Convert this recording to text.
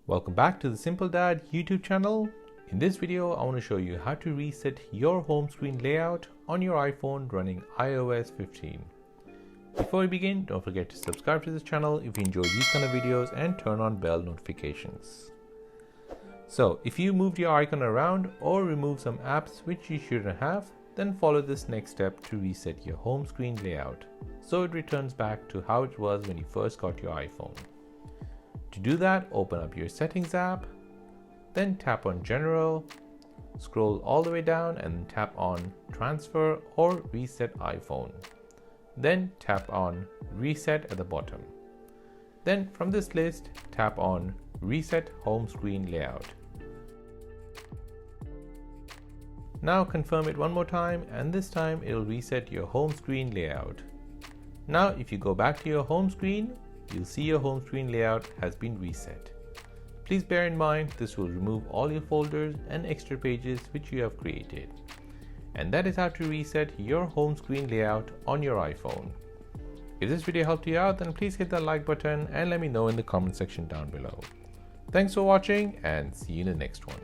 Welcome back to the Simple Dad YouTube channel. In this video, I want to show you how to reset your home screen layout on your iPhone running iOS 15. Before we begin, don't forget to subscribe to this channel if you enjoy these kind of videos and turn on bell notifications. So if you moved your icon around or removed some apps which you shouldn't have, then follow this next step to reset your home screen layout so it returns back to how it was when you first got your iPhone. To do that, open up your Settings app, then tap on General, scroll all the way down and tap on Transfer or Reset iPhone. Then tap on Reset at the bottom. Then from this list, tap on Reset Home Screen Layout. Now confirm it one more time, and this time it will reset your home screen layout. Now if you go back to your home screen, you'll see your home screen layout has been reset. Please bear in mind this will remove all your folders and extra pages which you have created. And that is how to reset your home screen layout on your iPhone. If this video helped you out, then please hit the like button and let me know in the comment section down below. Thanks for watching and see you in the next one.